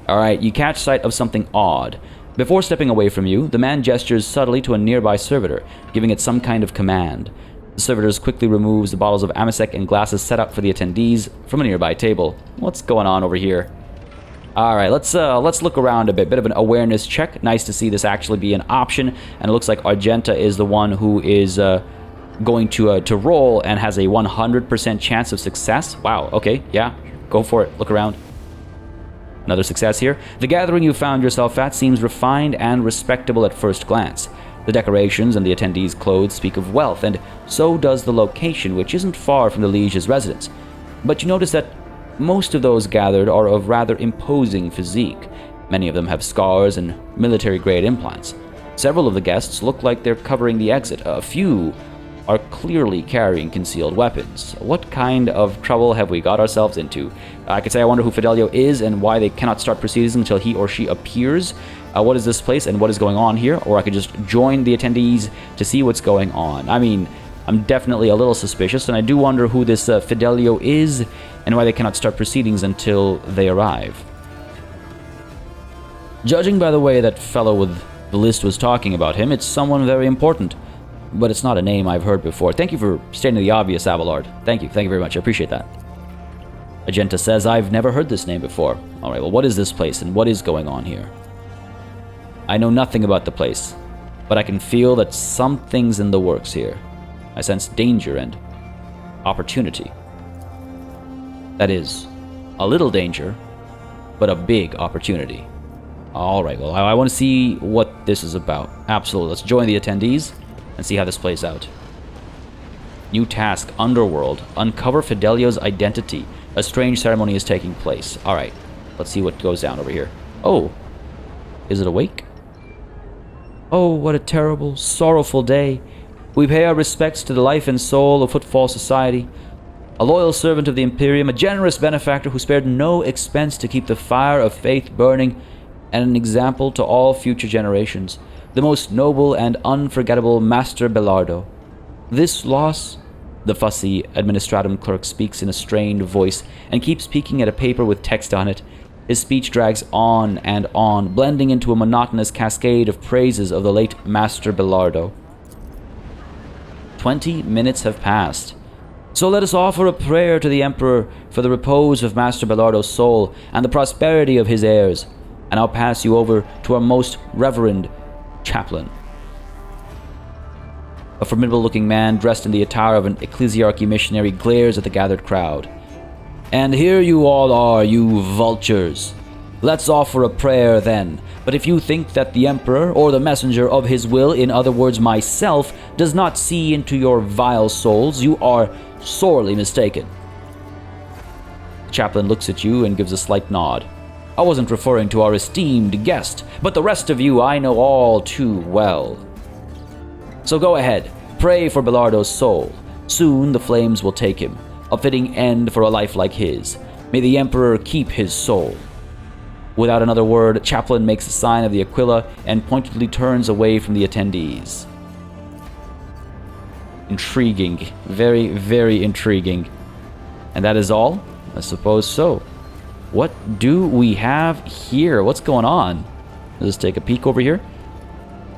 Alright, you catch sight of something odd. Before stepping away from you, the man gestures subtly to a nearby servitor, giving it some kind of command. The servitor quickly removes the bottles of Amasek and glasses set up for the attendees from a nearby table. What's going on over here? Alright, let's look around a bit. Bit of an awareness check. Nice to see this actually be an option. And it looks like Argenta is the one who is going to roll and has a 100% chance of success. Wow, okay, yeah, go for it. Look around. Another success here. The gathering you found yourself at seems refined and respectable at first glance. The decorations and the attendees' clothes speak of wealth, and so does the location, which isn't far from the liege's residence. But you notice that most of those gathered are of rather imposing physique. Many of them have scars and military-grade implants. Several of the guests look like they're covering the exit. A few are clearly carrying concealed weapons. What kind of trouble have we got ourselves into? I could say I wonder who Fidelio is and why they cannot start proceedings until he or she appears. What is this place and what is going on here? Or I could just join the attendees to see what's going on. I mean, I'm definitely a little suspicious, and I do wonder who this Fidelio is and why they cannot start proceedings until they arrive. Judging by the way that fellow with the list was talking about him, it's someone very important. But it's not a name I've heard before. Thank you for stating the obvious, Abelard. Thank you very much. I appreciate that. Agenta says, I've never heard this name before. Alright, well, what is this place and what is going on here? I know nothing about the place, but I can feel that something's in the works here. I sense danger and opportunity. That is, a little danger, but a big opportunity. Alright, well, I want to see what this is about. Absolutely. Let's join the attendees and see how this plays out. New task, Underworld. Uncover Fidelio's identity. A strange ceremony is taking place. Alright, let's see what goes down over here. Oh, is it awake? Oh, what a terrible, sorrowful day. We pay our respects to the life and soul of Footfall Society. A loyal servant of the Imperium, a generous benefactor who spared no expense to keep the fire of faith burning, and an example to all future generations. The most noble and unforgettable Master Belardo. This loss, the fussy administratum clerk speaks in a strained voice and keeps peeking at a paper with text on it. His speech drags on and on, blending into a monotonous cascade of praises of the late Master Belardo. 20 minutes have passed. So let us offer a prayer to the Emperor for the repose of Master Belardo's soul and the prosperity of his heirs. And I'll pass you over to our most reverend chaplain. A formidable-looking man dressed in the attire of an ecclesiarchy missionary glares at the gathered crowd. And here you all are, you vultures. Let's offer a prayer then. But if you think that the Emperor, or the messenger of his will, in other words myself, does not see into your vile souls, you are sorely mistaken. The chaplain looks at you and gives a slight nod. I wasn't referring to our esteemed guest, but the rest of you I know all too well. So go ahead, pray for Belardo's soul. Soon the flames will take him, a fitting end for a life like his. May the Emperor keep his soul. Without another word, Chaplain makes a sign of the Aquila and pointedly turns away from the attendees. Intriguing. Very, very intriguing. And that is all? I suppose so. What do we have here? What's going on? Let's take a peek over here.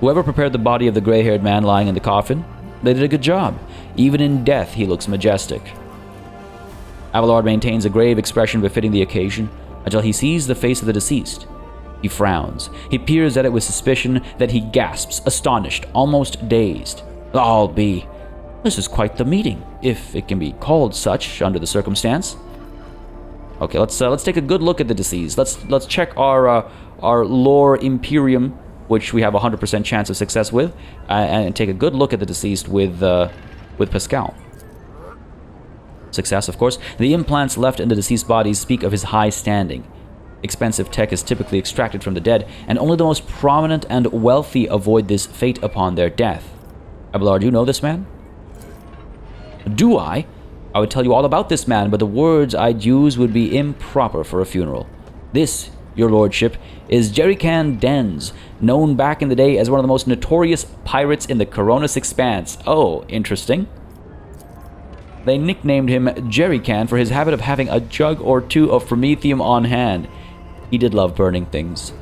Whoever prepared the body of the gray-haired man lying in the coffin, they did a good job. Even in death, he looks majestic. Abelard maintains a grave expression befitting the occasion until he sees the face of the deceased. He frowns. He peers at it with suspicion, then he gasps, astonished, almost dazed. I'll be. This is quite the meeting, if it can be called such under the circumstance. Okay, let's take a good look at the deceased. Let's check our lore Imperium, which we have a 100% chance of success with, and take a good look at the deceased with Pascal. Success, of course. The implants left in the deceased bodies speak of his high standing. Expensive tech is typically extracted from the dead, and only the most prominent and wealthy avoid this fate upon their death. Abelard, do you know this man? Do I? I would tell you all about this man, but the words I'd use would be improper for a funeral. This, your lordship, is Jerrycan Dens, known back in the day as one of the most notorious pirates in the Coronis Expanse. Oh, interesting. They nicknamed him Jerrycan for his habit of having a jug or two of promethium on hand. He did love burning things.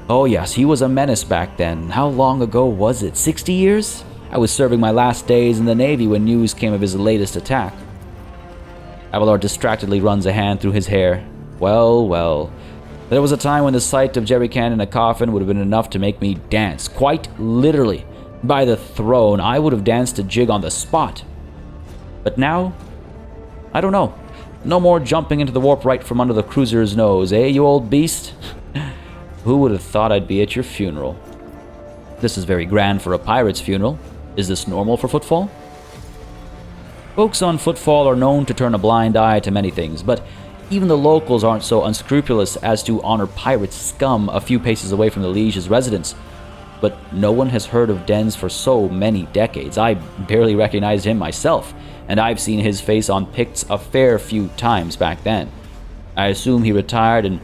Oh yes, he was a menace back then. How long ago was it? 60 years? I was serving my last days in the Navy when news came of his latest attack. Abelard distractedly runs a hand through his hair. Well, well. There was a time when the sight of Jerry Can in a coffin would have been enough to make me dance. Quite literally. By the throne, I would have danced a jig on the spot. But now, I don't know. No more jumping into the warp right from under the cruiser's nose, eh, you old beast? Who would have thought I'd be at your funeral? This is very grand for a pirate's funeral. Is this normal for Footfall? Folks on Footfall are known to turn a blind eye to many things, but even the locals aren't so unscrupulous as to honor pirate scum a few paces away from the Liege's residence. But no one has heard of Dens for so many decades. I barely recognized him myself, and I've seen his face on pics a fair few times back then. I assume he retired and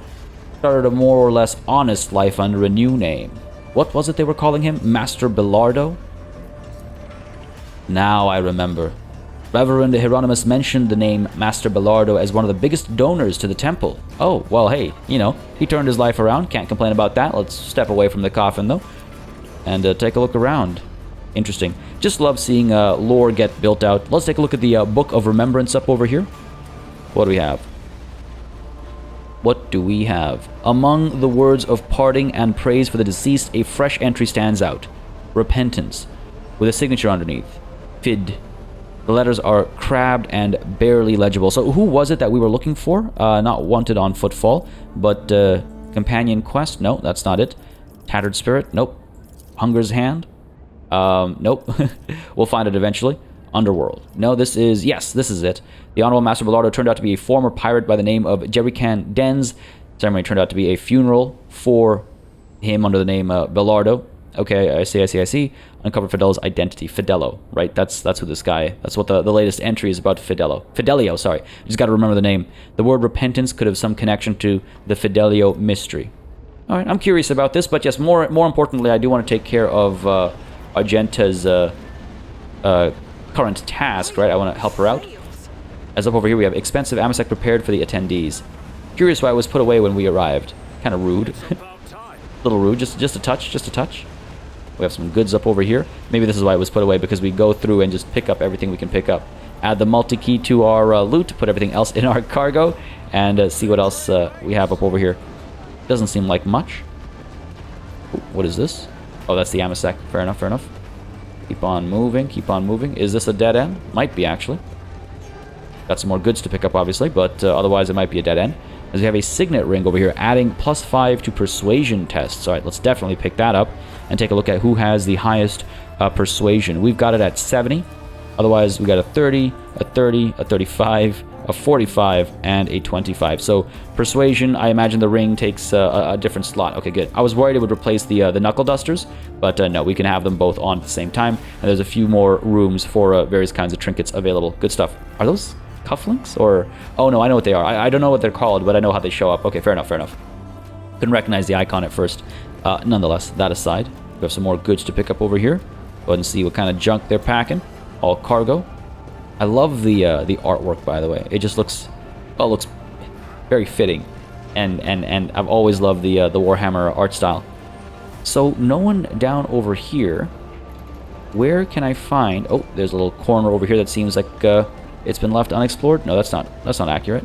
started a more or less honest life under a new name. What was it they were calling him? Master Belardo? Now I remember. Reverend Hieronymus mentioned the name Master Belardo as one of the biggest donors to the temple. Oh, well, hey, you know, he turned his life around. Can't complain about that. Let's step away from the coffin, though, and take a look around. Interesting. Just love seeing lore get built out. Let's take a look at the Book of Remembrance up over here. What do we have? What do we have? Among the words of parting and praise for the deceased, a fresh entry stands out. Repentance, with a signature underneath. Fid. The letters are crabbed and barely legible. So who was it that we were looking for? Not wanted on Footfall, but companion quest? No, that's not it. Tattered Spirit? Nope. Hunger's Hand? Nope. We'll find it eventually. Underworld. No, this is... Yes, this is it. The Honorable Master Belardo turned out to be a former pirate by the name of Jerrycan Dens. Ceremony turned out to be a funeral for him under the name Belardo. Okay, I see. Uncover Fidelo's identity. Fidelo, right? That's who this guy... That's what the latest entry is about. Fidelio, sorry. I just got to remember the name. The word repentance could have some connection to the Fidelio mystery. All right, I'm curious about this, but yes, more importantly, I do want to take care of Argenta's current task, right? I want to help her out. As up over here, we have expensive amasec prepared for the attendees. Curious why it was put away when we arrived. Kind of rude. Little rude, just a touch. We have some goods up over here. Maybe this is why it was put away, because we go through and just pick up everything we can pick up. Add the multi-key to our loot, put everything else in our cargo, and see what else we have up over here. Doesn't seem like much. Ooh, what is this? Oh, that's the amasec. Fair enough. Keep on moving. Is this a dead end? Might be, actually. Got some more goods to pick up, obviously, but otherwise it might be a dead end. As we have a signet ring over here, adding +5 to persuasion tests. All right, let's definitely pick that up and take a look at who has the highest persuasion. We've got it at 70. Otherwise, we got a 30, a 30, a 35, a 45, and a 25. So persuasion, I imagine the ring takes a different slot. Okay, good. I was worried it would replace the knuckle dusters, but no, we can have them both on at the same time. And there's a few more rooms for various kinds of trinkets available. Good stuff. Are those cufflinks or... Oh no, I know what they are. I don't know what they're called, but I know how they show up. Okay, fair enough. Couldn't recognize the icon at first. Nonetheless, that aside, we have some more goods to pick up over here. Go ahead and see what kind of junk they're packing. All cargo. I love the artwork, by the way. It just looks... Well, it looks very fitting. And I've always loved the Warhammer art style. So, no one down over here. Where can I find... Oh, there's a little corner over here that seems like... it's been left unexplored? No, that's not accurate.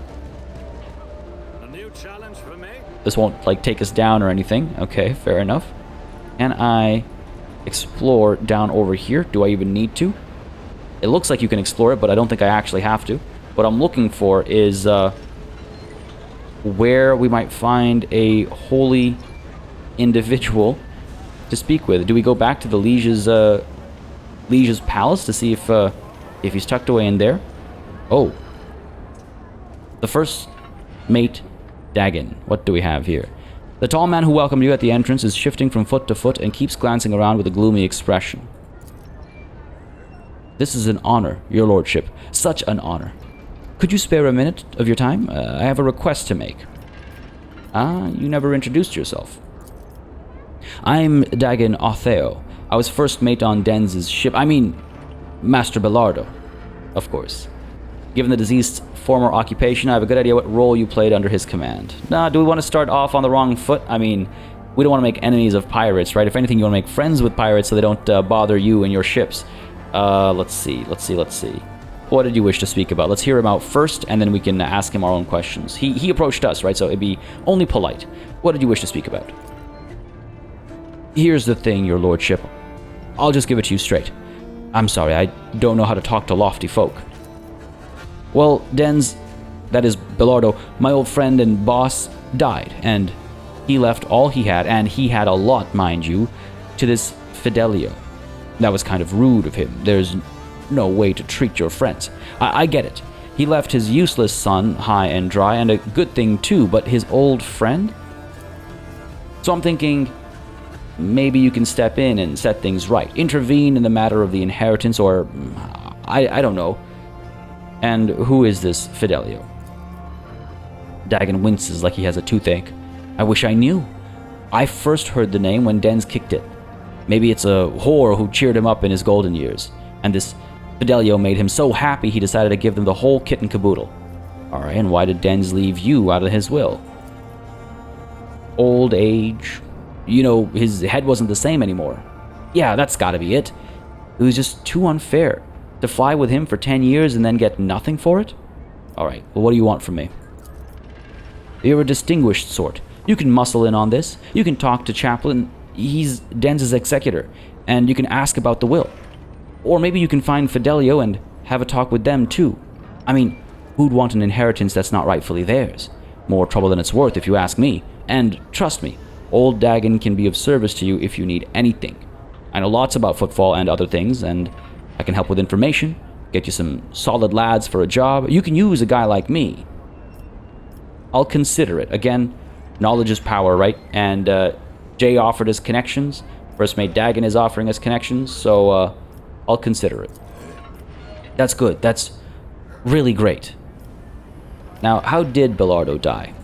A new challenge for me? This won't, like, take us down or anything. Okay, fair enough. Can I explore down over here? Do I even need to? It looks like you can explore it, but I don't think I actually have to. What I'm looking for is where we might find a holy individual to speak with. Do we go back to the Liege's palace to see if he's tucked away in there? Oh. The first mate, Dagon. What do we have here? The tall man who welcomed you at the entrance is shifting from foot to foot and keeps glancing around with a gloomy expression. This is an honor, your lordship. Such an honor. Could you spare a minute of your time? I have a request to make. You never introduced yourself. I'm Dagon Otheo. I was first mate on Dens' ship. I mean, Master Belardo, of course. Given the deceased's former occupation, I have a good idea what role you played under his command. Do we want to start off on the wrong foot? I mean, we don't want to make enemies of pirates, right? If anything, you want to make friends with pirates so they don't bother you and your ships. Let's see. What did you wish to speak about? Let's hear him out first, and then we can ask him our own questions. He approached us, right? So it'd be only polite. What did you wish to speak about? Here's the thing, your lordship. I'll just give it to you straight. I'm sorry, I don't know how to talk to lofty folk. Well, Denz, that is Belardo, my old friend and boss, died, and he left all he had, and he had a lot, mind you, to this Fidelio. That was kind of rude of him. There's no way to treat your friends. I get it. He left his useless son high and dry, and a good thing too, but his old friend? So I'm thinking, maybe you can step in and set things right. Intervene in the matter of the inheritance, or I don't know. And who is this Fidelio? Dagon winces like he has a toothache. I wish I knew. I first heard the name when Denz kicked it. Maybe it's a whore who cheered him up in his golden years, and this Fidelio made him so happy he decided to give them the whole kit and caboodle. Alright, and why did Denz leave you out of his will? Old age. You know, his head wasn't the same anymore. Yeah, that's gotta be it. It was just too unfair. To fly with him for 10 years and then get nothing for it? Alright, well, what do you want from me? You're a distinguished sort. You can muscle in on this. You can talk to Chaplain. He's Denz's executor. And you can ask about the will. Or maybe you can find Fidelio and have a talk with them too. I mean, who'd want an inheritance that's not rightfully theirs? More trouble than it's worth if you ask me. And trust me, old Dagon can be of service to you if you need anything. I know lots about footfall and other things, and I can help with information, get you some solid lads for a job. You can use a guy like me. I'll consider it. Again, knowledge is power, right? And Jay offered us connections. First Mate Dagon is offering us connections, so I'll consider it. That's good. That's really great. Now, how did Belardo die?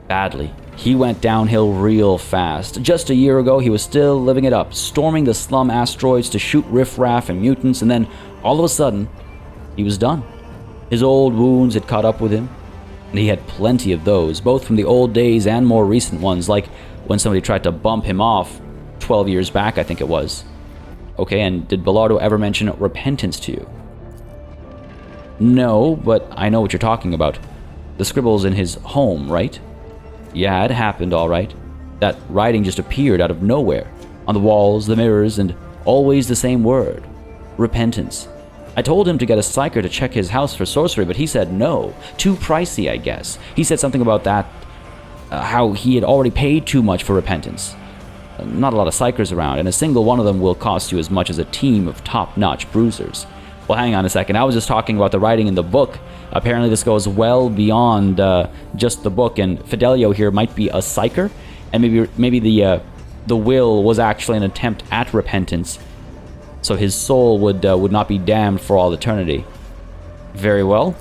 Badly. He went downhill real fast. Just a year ago, he was still living it up, storming the slum asteroids to shoot riffraff and mutants, and then, all of a sudden, he was done. His old wounds had caught up with him, and he had plenty of those, both from the old days and more recent ones, like when somebody tried to bump him off 12 years back, I think it was. Okay, and did Belardo ever mention repentance to you? No, but I know what you're talking about. The scribbles in his home, right? Yeah, it happened, all right. That writing just appeared out of nowhere. On the walls, the mirrors, and always the same word. Repentance. I told him to get a psyker to check his house for sorcery, but he said no. Too pricey, I guess. He said something about that, how he had already paid too much for repentance. Not a lot of psychers around, and a single one of them will cost you as much as a team of top-notch bruisers. Well, hang on a second. I was just talking about the writing in the book. Apparently this goes well beyond just the book, and Fidelio here might be a psyker, and maybe the will was actually an attempt at repentance, so his soul would not be damned for all eternity. Very well.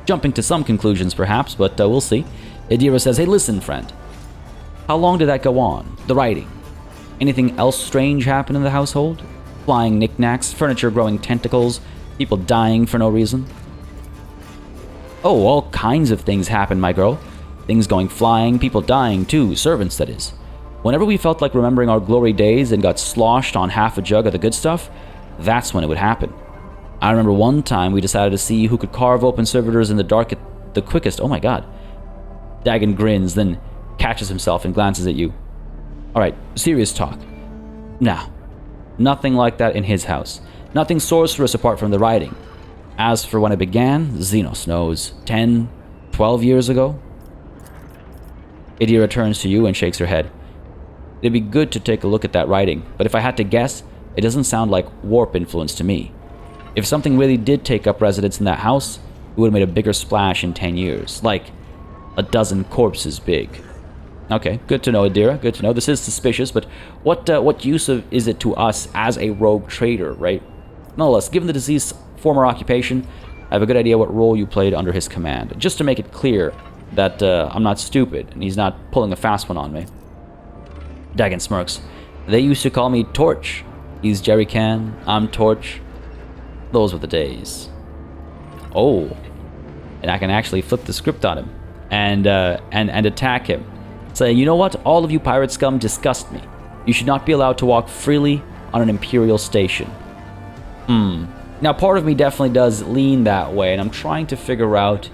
Jumping to some conclusions, perhaps, but we'll see. Idira says, hey, listen, friend. How long did that go on? The writing. Anything else strange happen in the household? Flying knickknacks, furniture growing tentacles, people dying for no reason? Oh, all kinds of things happen, my girl. Things going flying, people dying too, servants, that is. Whenever we felt like remembering our glory days and got sloshed on half a jug of the good stuff, that's when it would happen. I remember one time we decided to see who could carve open servitors in the dark the quickest. Oh my god. Dagon grins, then catches himself and glances at you. Alright, serious talk. Nah, nothing like that in his house. Nothing sorcerous apart from the writing. As for when it began, Xenos knows. 10, 12 years ago? Idira turns to you and shakes her head. It'd be good to take a look at that writing, but if I had to guess, it doesn't sound like warp influence to me. If something really did take up residence in that house, it would have made a bigger splash in 10 years. Like a dozen corpses big. Okay, good to know, Idira. Good to know. This is suspicious, but what use is it to us as a rogue trader, right? Nonetheless, given the deceased's former occupation, I have a good idea what role you played under his command. Just to make it clear that I'm not stupid, and he's not pulling a fast one on me. Dagon smirks. They used to call me Torch. He's Jerry Can, I'm Torch. Those were the days. Oh, and I can actually flip the script on him and attack him. Say, you know what? All of you pirate scum disgust me. You should not be allowed to walk freely on an Imperial station. Now, part of me definitely does lean that way, and I'm trying to figure out,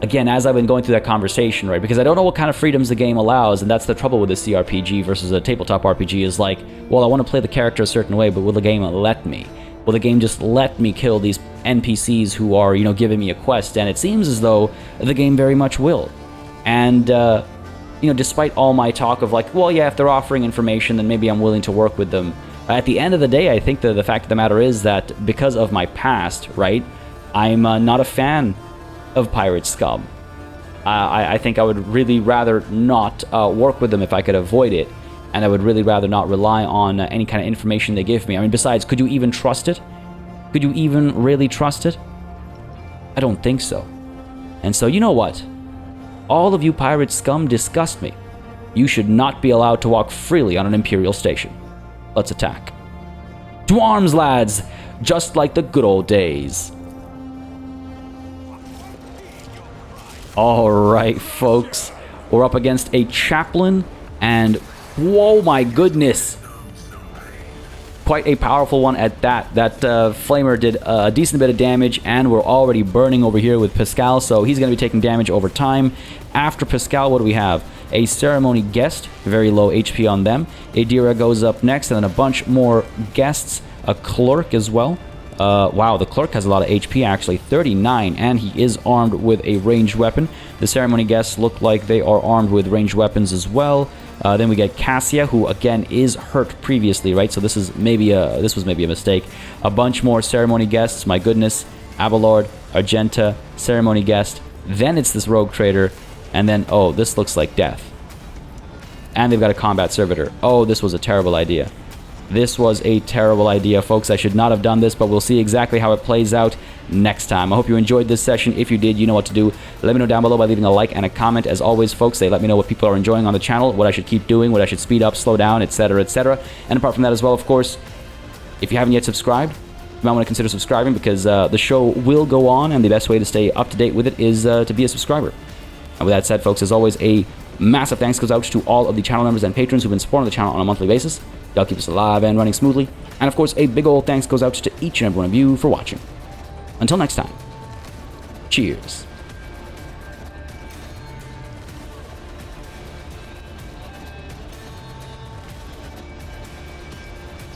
again, as I've been going through that conversation, right? Because I don't know what kind of freedoms the game allows, and that's the trouble with a cRPG versus a tabletop RPG is like, well, I want to play the character a certain way, but will the game let me? Will the game just let me kill these NPCs who are, you know, giving me a quest? And it seems as though the game very much will. And, you know, despite all my talk of like, well, yeah, if they're offering information, then maybe I'm willing to work with them. At the end of the day, I think the fact of the matter is that because of my past, right, I'm not a fan of pirate scum. I think I would really rather not work with them if I could avoid it, and I would really rather not rely on any kind of information they give me. I mean, besides, could you even trust it? Could you even really trust it? I don't think so. And so, you know what? All of you pirate scum disgust me. You should not be allowed to walk freely on an Imperial station. Let's attack. To arms, lads! Just like the good old days. Alright, folks. We're up against a chaplain, and whoa, my goodness! Quite a powerful one at that. That flamer did a decent bit of damage, and we're already burning over here with Pascal, so he's going to be taking damage over time. After Pascal, what do we have? A ceremony guest, very low HP on them. Adira goes up next, and then a bunch more guests. A clerk as well. Wow, the clerk has a lot of HP, actually, 39, and he is armed with a ranged weapon. The ceremony guests look like they are armed with ranged weapons as well. Then we get Cassia, who again is hurt previously, right? So this was maybe a mistake. A bunch more ceremony guests. My goodness, Abelard, Argenta, ceremony guest. Then it's this rogue trader, and then oh, this looks like death. And they've got a combat servitor. Oh, this was a terrible idea. This was a terrible idea, folks. I should not have done this, but we'll see exactly how it plays out next time. I hope you enjoyed this session. If you did, you know what to do. Let me know down below by leaving a like and a comment. As always, folks, they let me know what people are enjoying on the channel, what I should keep doing, what I should speed up, slow down, etc., etc. And apart from that as well, of course, if you haven't yet subscribed, you might want to consider subscribing, because the show will go on, and the best way to stay up to date with it is to be a subscriber. And with that said, folks, as always, a massive thanks goes out to all of the channel members and patrons who've been supporting the channel on a monthly basis. Y'all keep us alive and running smoothly. And of course, a big old thanks goes out to each and every one of you for watching. Until next time, cheers.